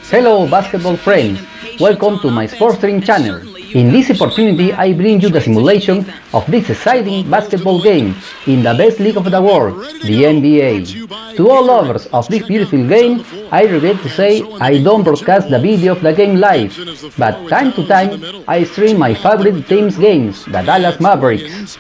Hello basketball friends, welcome to my SportStream channel. In this opportunity I bring you the simulation of this exciting basketball game in the best league of the world, the NBA. To all lovers of this beautiful game, I regret to say I don't broadcast the video of the game live, but time to time I stream my favorite team's games, the Dallas Mavericks.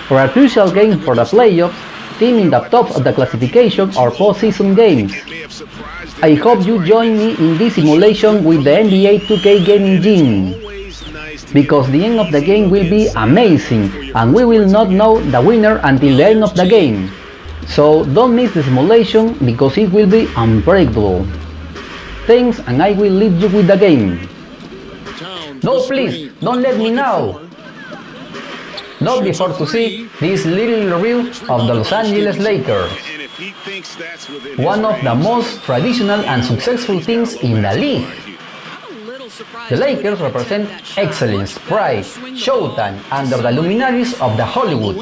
For a crucial game for the playoffs, team in the top of the classification or postseason games. I hope you join me in this simulation with the NBA 2K gaming gym, because the end of the game will be amazing and we will not know the winner until the end of the game. So don't miss the simulation because it will be unbreakable. Thanks, and I will leave you with the game. No, please, don't let me now. Not before to see this little review of the Los Angeles Lakers, one of the most traditional and successful teams in the league. The Lakers represent excellence, pride, showtime under the luminaries of the Hollywood,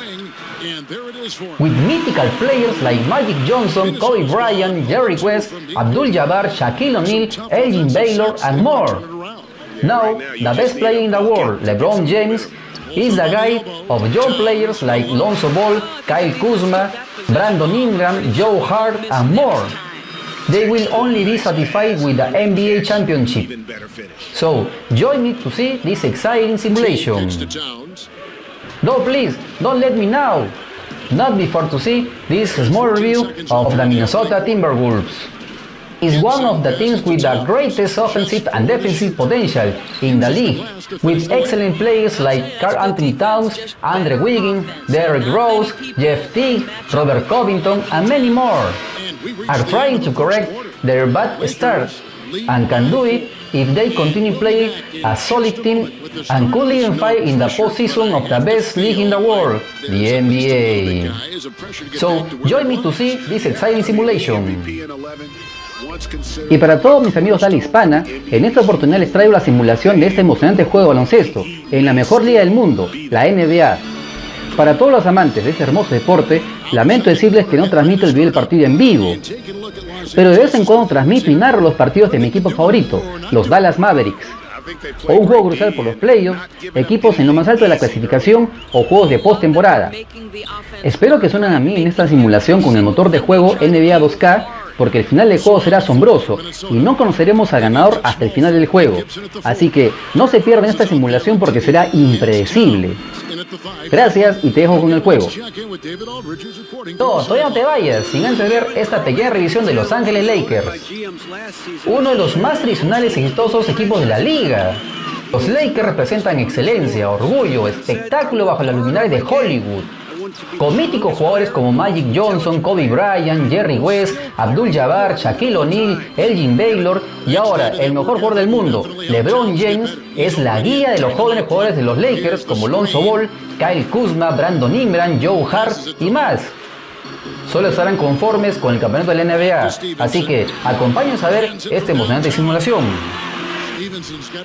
with mythical players like Magic Johnson, Kobe Bryant, Jerry West, Abdul-Jabbar, Shaquille O'Neal, Elgin Baylor, and more. Now, the best player in the world, LeBron James, is the guide of young players like Lonzo Ball, Kyle Kuzma, Brandon Ingram, Joe Hart, and more. They will only be satisfied with the NBA championship. So, join me to see this exciting simulation. No, please, don't let me now. Not before to see this small review of the Minnesota Timberwolves. Is one of the teams with the greatest offensive and defensive potential in the league, with excellent players like Karl Anthony Towns, Andrew Wiggins, Derrick Rose, Jeff Teague, Robert Covington, and many more, are trying to correct their bad start and can do it if they continue playing a solid team and could even fight in the postseason of the best league in the world, the NBA. So, join me to see this exciting simulation. Y para todos mis amigos de la hispana, en esta oportunidad les traigo la simulación de este emocionante juego de baloncesto, en la mejor liga del mundo, la NBA. Para todos los amantes de este hermoso deporte, lamento decirles que no transmito el video del partido en vivo, pero de vez en cuando transmito y narro los partidos de mi equipo favorito, los Dallas Mavericks, o un juego crucial por los playoffs, equipos en lo más alto de la clasificación o juegos de postemporada. Espero que suenen a mí en esta simulación con el motor de juego NBA 2K, porque el final del juego será asombroso y no conoceremos al ganador hasta el final del juego. Así que no se pierdan esta simulación porque será impredecible. Gracias y te dejo con el juego. No, todavía no te vayas sin antes ver esta pequeña revisión de Los Ángeles Lakers, uno de los más tradicionales y exitosos equipos de la liga. Los Lakers representan excelencia, orgullo, espectáculo bajo la luminaria de Hollywood, con míticos jugadores como Magic Johnson, Kobe Bryant, Jerry West, Abdul-Jabbar, Shaquille O'Neal, Elgin Baylor y ahora el mejor jugador del mundo, LeBron James, es la guía de los jóvenes jugadores de los Lakers como Lonzo Ball, Kyle Kuzma, Brandon Ingram, Joe Hart y más. Solo estarán conformes con el campeonato de la NBA, así que acompáñanos a ver esta emocionante simulación.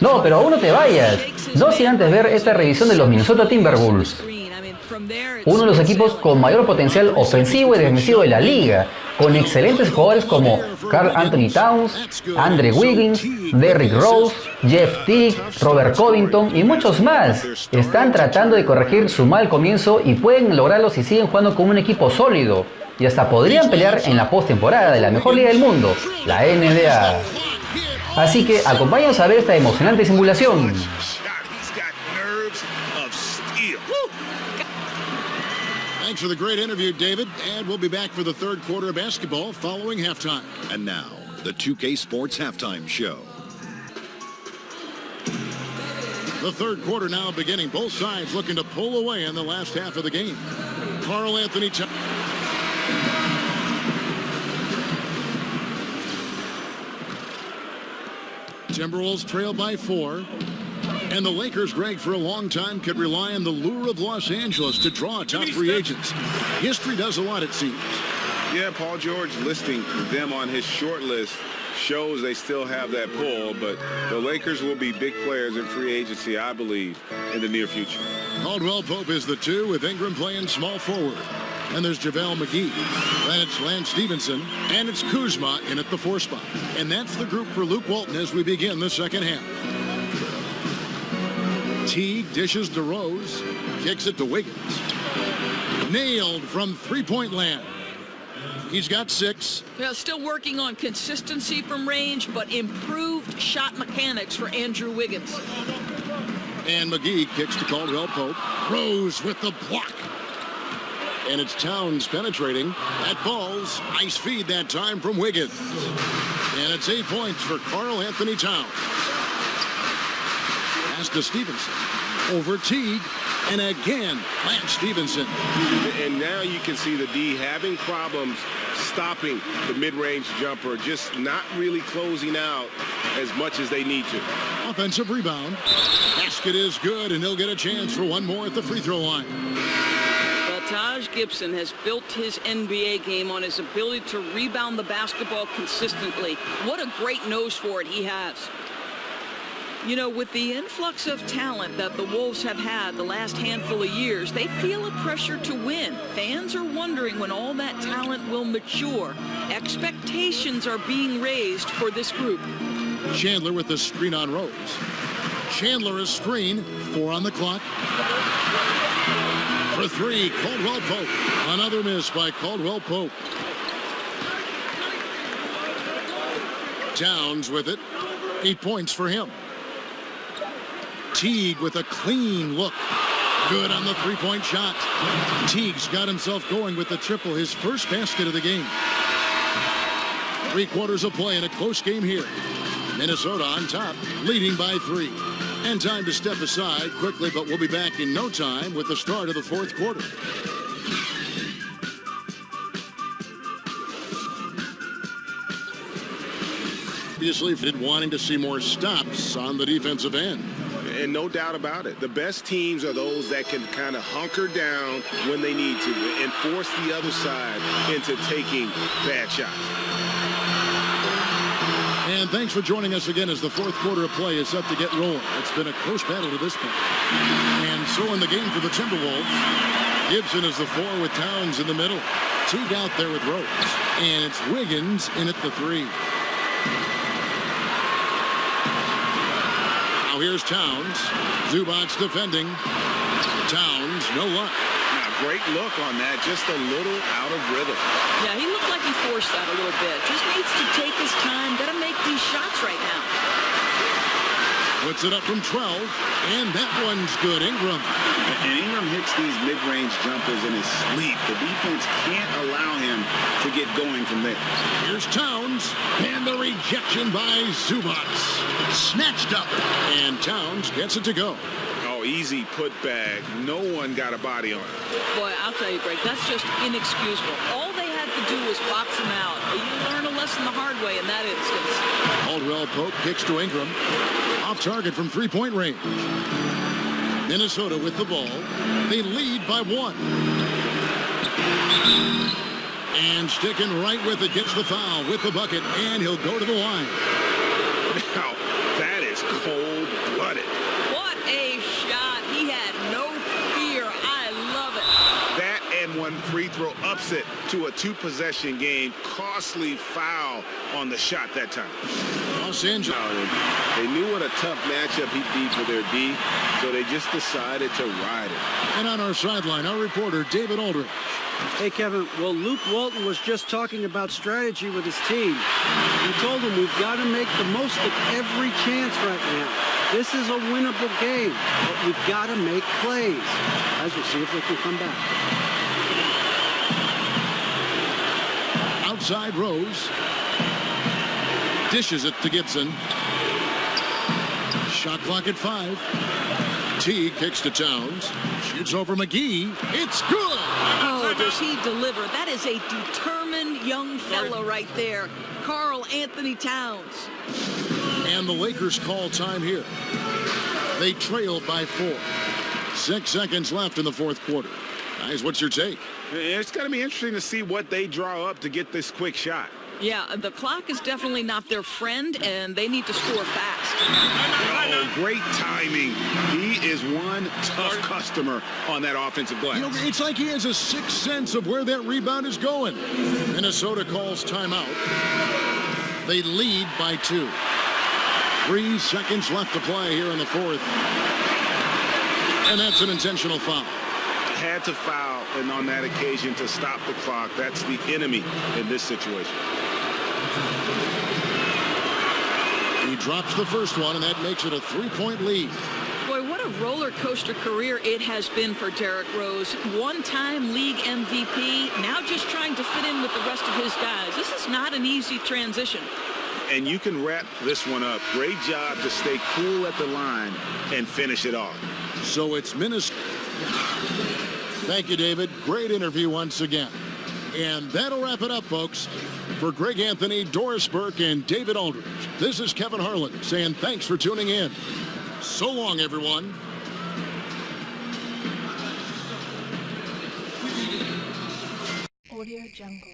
No, pero aún no te vayas, no sin antes ver esta revisión de los Minnesota Timberwolves, uno de los equipos con mayor potencial ofensivo y defensivo de la liga, con excelentes jugadores como Karl Anthony Towns, Andrew Wiggins, Derrick Rose, Jeff Teague, Robert Covington y muchos más. Están tratando de corregir su mal comienzo y pueden lograrlo si siguen jugando como un equipo sólido, y hasta podrían pelear en la postemporada de la mejor liga del mundo, la NBA. Así que acompáñanos a ver esta emocionante simulación. Thanks for the great interview, David. And we'll be back for the third quarter of basketball following halftime. And now, the 2K Sports Halftime Show. The third quarter now beginning. Both sides looking to pull away in the last half of the game. Karl Anthony Towns. Timberwolves trail by 4. And the Lakers, Greg, for a long time could rely on the lure of Los Angeles to draw top free agents. History does a lot, it seems. Yeah, Paul George listing them on his short list shows they still have that pull, but the Lakers will be big players in free agency, I believe, in the near future. Caldwell Pope is the 2 with Ingram playing small forward. And there's JaVale McGee. Then it's Lance Stevenson. And it's Kuzma in at the 4 spot. And that's the group for Luke Walton as we begin the second half. Teague dishes to Rose. Kicks it to Wiggins. Nailed from three-point land. He's got 6. Yeah, still working on consistency from range, but improved shot mechanics for Andrew Wiggins. And McGee kicks to Caldwell Pope. Rose with the block. And it's Towns penetrating. That falls. Nice feed that time from Wiggins. And it's 8 points for Karl Anthony Towns. Pass to Stevenson. Over Teague. And again, Lance Stevenson. And now you can see the D having problems stopping the mid-range jumper, just not really closing out as much as they need to. Offensive rebound. Basket is good, and he'll get a chance for one more at the free throw line. Taj Gibson has built his NBA game on his ability to rebound the basketball consistently. What a great nose for it he has. You know, with the influx of talent that the Wolves have had the last handful of years, they feel a pressure to win. Fans are wondering when all that talent will mature. Expectations are being raised for this group. Chandler with the screen on Rose. Chandler is screen. 4 on the clock. For 3, Caldwell Pope. Another miss by Caldwell Pope. Towns with it. 8 points for him. Teague with a clean look. Good on the three-point shot. Teague's got himself going with the triple, his first basket of the game. 3 quarters of play in a close game here. Minnesota on top, leading by 3. And time to step aside quickly, but we'll be back in no time with the start of the fourth quarter. Obviously, wanting to see more stops on the defensive end. And no doubt about it, the best teams are those that can kind of hunker down when they need to and force the other side into taking bad shots. And thanks for joining us again as the fourth quarter of play is set to get rolling. It's been a close battle to this point. And so in the game for the Timberwolves, Gibson is the 4 with Towns in the middle. Teague out there with Rose. And it's Wiggins in at the 3. Now here's Towns. Zubac's defending. Towns, no luck. Great look on that, just a little out of rhythm. Yeah, he looked like he forced that a little bit. Just needs to take his time. Got to make these shots right now. Puts it up from 12, and that one's good. Ingram. And Ingram hits these mid-range jumpers in his sleep. The defense can't allow him to get going from there. Here's Towns, and the rejection by Zubac. Snatched up, and Towns gets it to go. Easy put back. No one got a body on it. Boy, I'll tell you, Greg, that's just inexcusable. All they had to do was box him out. You learn a lesson the hard way in that instance. Caldwell Pope kicks to Ingram. Off target from three-point range. Minnesota with the ball. They lead by 1. And sticking right with it, gets the foul with the bucket, and he'll go to the line. Now, that is cold-blooded. One free throw upset to a 2-possession game. Costly foul on the shot that time. Los Angeles. They knew what a tough matchup he'd be for their D, so they just decided to ride it. And on our sideline, our reporter, David Aldridge. Hey, Kevin. Well, Luke Walton was just talking about strategy with his team. He told them we've got to make the most of every chance right now. This is a winnable game, but we've got to make plays. Guys, we'll see if they can come back. Outside Rose. Dishes it to Gibson. Shot clock at 5. Teague kicks to Towns. Shoots over McGee. It's good. Oh, does he deliver? That is a determined young fella right there. Karl Anthony Towns. And the Lakers call time here. They trail by 4. 6 seconds left in the fourth quarter. Guys, what's your take? It's going to be interesting to see what they draw up to get this quick shot. Yeah, the clock is definitely not their friend, and they need to score fast. Oh, great timing. He is one tough customer on that offensive glass. You know, it's like he has a sixth sense of where that rebound is going. Minnesota calls timeout. They lead by 2. 3 seconds left to play here in the fourth. And that's an intentional foul. Had to foul, and on that occasion to stop the clock. That's the enemy in this situation. He drops the first one, and that makes it a 3-point lead. Boy, what a roller coaster career it has been for Derrick Rose. One-time league MVP, now just trying to fit in with the rest of his guys. This is not an easy transition. And you can wrap this one up. Great job to stay cool at the line and finish it off. So it's Minnesota. Thank you, David. Great interview once again. And that'll wrap it up, folks. For Greg Anthony, Doris Burke, and David Aldridge, this is Kevin Harlan saying thanks for tuning in. So long, everyone. Audio Jungle.